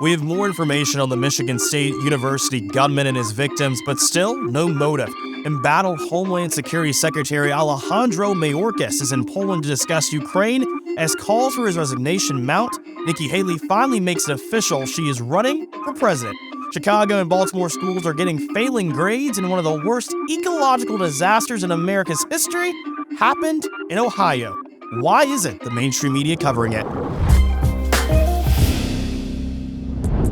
We have more information on the Michigan State University gunman and his victims, but still no motive. Embattled Homeland Security Secretary Ajejandro Mayorkas is in Poland to discuss Ukraine as calls for his resignation mount. Nikki Haley finally makes it official she is running for president. Chicago and Baltimore schools are getting failing grades, and one of the worst ecological disasters in America's history happened in Ohio. Why isn't the mainstream media covering it?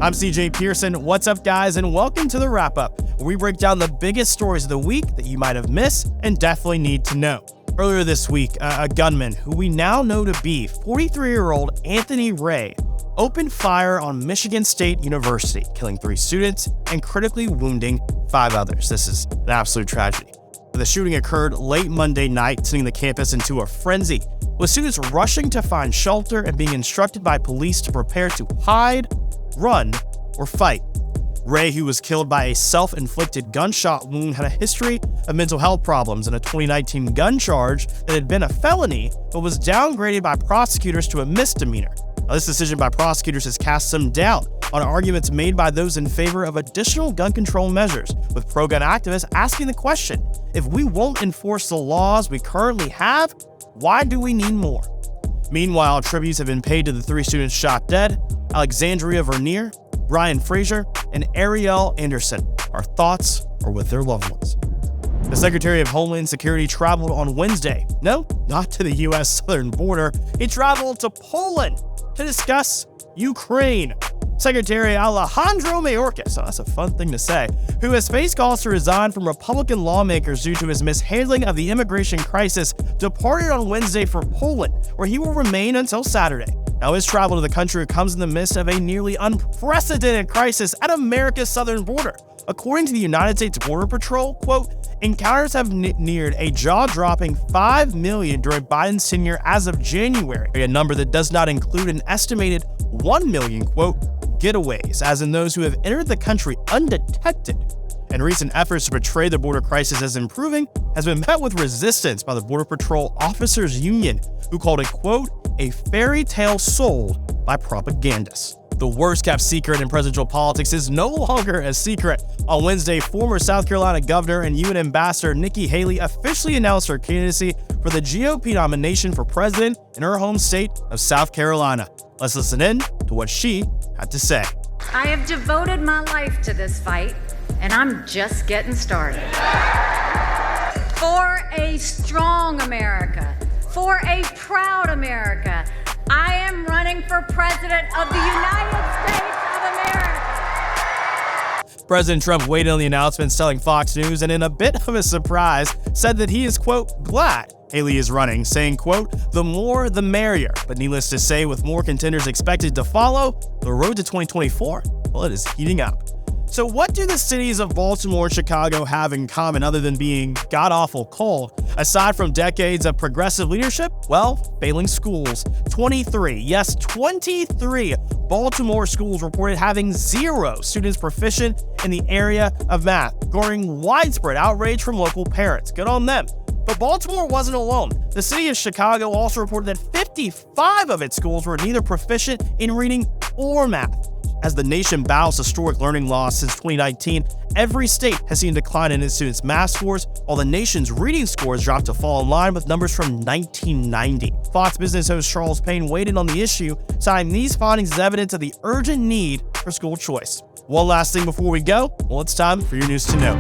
I'm CJ Pearson. What's up, guys, and welcome to the wrap-up, where we break down the biggest stories of the week that you might have missed and definitely need to know. Earlier this week, a gunman, who we now know to be 43-year-old Anthony Ray, opened fire on Michigan State University, killing 3 students and critically wounding 5 others. This is an absolute tragedy. The shooting occurred late Monday night, sending the campus into a frenzy, with students rushing to find shelter and being instructed by police to prepare to hide, run, or fight. Ray, who was killed by a self-inflicted gunshot wound, had a history of mental health problems and a 2019 gun charge that had been a felony but was downgraded by prosecutors to a misdemeanor. Now, this decision by prosecutors has cast some doubt on arguments made by those in favor of additional gun control measures, with pro-gun activists asking the question, if we won't enforce the laws we currently have, why do we need more? Meanwhile, tributes have been paid to the 3 students shot dead: Alexandria Vernier, Brian Frazier, and Ariel Anderson. Our thoughts are with their loved ones. The Secretary of Homeland Security traveled on Wednesday. No, not to the U.S. southern border. He traveled to Poland to discuss Ukraine. Secretary Ajejandro Mayorkas, that's a fun thing to say, who has faced calls to resign from Republican lawmakers due to his mishandling of the immigration crisis, departed on Wednesday for Poland, where he will remain until Saturday. Now, his travel to the country comes in the midst of a nearly unprecedented crisis at America's southern border. According to the United States Border Patrol, quote, encounters have neared a jaw-dropping 5 million during Biden's tenure as of January, a number that does not include an estimated 1 million, quote, getaways, as in those who have entered the country undetected. And recent efforts to portray the border crisis as improving has been met with resistance by the Border Patrol Officers Union, who called it, quote, a fairy tale sold by propagandists. The worst-kept secret in presidential politics is no longer a secret. On Wednesday, former South Carolina Governor and UN Ambassador Nikki Haley officially announced her candidacy for the GOP nomination for president in her home state of South Carolina. Let's listen in to what she had to say. I have devoted my life to this fight, and I'm just getting started. For a strong America, for a proud America, I am running for president of the United States of America. President Trump waited on the announcements, telling Fox News, and in a bit of a surprise, said that he is, quote, glad Haley is running, saying, quote, the more the merrier. But needless to say, with more contenders expected to follow, the road to 2024, well, it is heating up. So what do the cities of Baltimore and Chicago have in common other than being god-awful cold? Aside from decades of progressive leadership, well, failing schools. 23 Baltimore schools reported having 0 students proficient in the area of math, garnering widespread outrage from local parents. Good on them. But Baltimore wasn't alone. The city of Chicago also reported that 55 of its schools were neither proficient in reading or math. As the nation battles historic learning loss since 2019, every state has seen a decline in its students' math scores, while the nation's reading scores dropped to fall in line with numbers from 1990. Fox Business host Charles Payne weighed in on the issue, citing these findings as evidence of the urgent need for school choice. One last thing before we go, well, it's time for your news to know.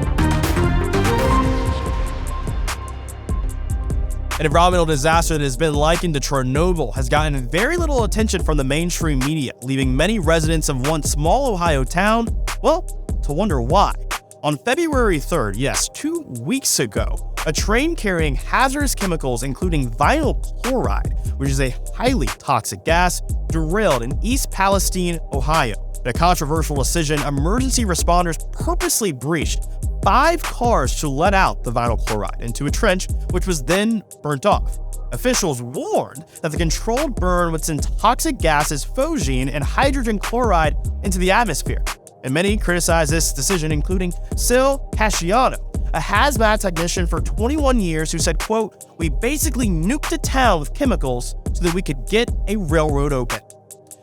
An environmental disaster that has been likened to Chernobyl has gotten very little attention from the mainstream media, leaving many residents of one small Ohio town, well, to wonder why. On February 3rd, yes, 2 weeks ago, a train carrying hazardous chemicals including vinyl chloride, which is a highly toxic gas, derailed in East Palestine, Ohio. In a controversial decision, emergency responders purposely breached 5 cars to let out the vinyl chloride into a trench, which was then burnt off. Officials warned that the controlled burn would send toxic gases phosgene and hydrogen chloride into the atmosphere. And many criticized this decision, including Sil Casciano, a hazmat technician for 21 years who said, quote, we basically nuked a town with chemicals so that we could get a railroad open.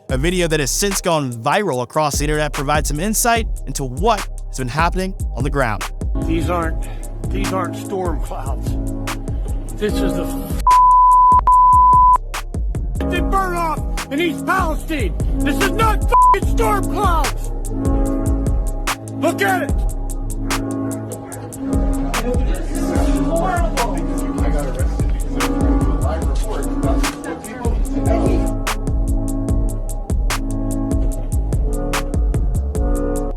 A video that has since gone viral across the internet provides some insight into what has been happening on the ground. These aren't storm clouds. This is the they burn off in East Palestine. This is not storm clouds. Look at it. I got arrested because I was going to do a live report about what people need to know.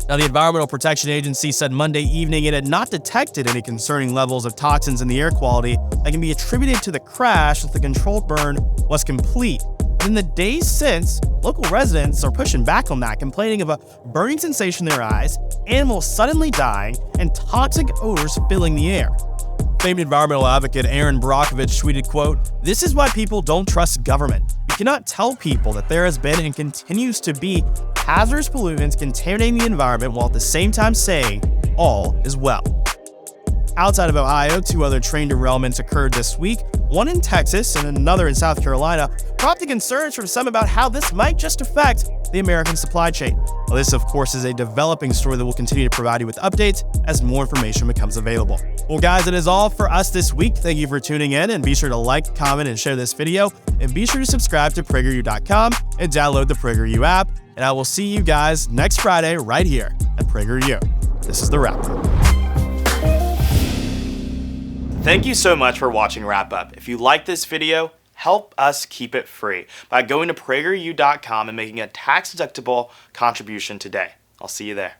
Now, the Environmental Protection Agency said Monday evening it had not detected any concerning levels of toxins in the air quality that can be attributed to the crash as the controlled burn was complete. In the days since, local residents are pushing back on that, complaining of a burning sensation in their eyes, animals suddenly dying, and toxic odors filling the air. Famed environmental advocate Aaron Brockovich tweeted, quote, "This is why people don't trust government. You cannot tell people that there has been and continues to be hazardous pollutants contaminating the environment while at the same time saying all is well." Outside of Ohio, 2 other train derailments occurred this week, one in Texas and another in South Carolina, prompting concerns from some about how this might just affect the American supply chain. Well, this, of course, is a developing story that we'll continue to provide you with updates as more information becomes available. Well, guys, it is all for us this week. Thank you for tuning in, and be sure to like, comment, and share this video, and be sure to subscribe to PragerU.com and download the PragerU app, and I will see you guys next Friday right here at PragerU. This is the Wrap Up. Thank you so much for watching Wrap Up. If you like this video, help us keep it free by going to PragerU.com and making a tax-deductible contribution today. I'll see you there.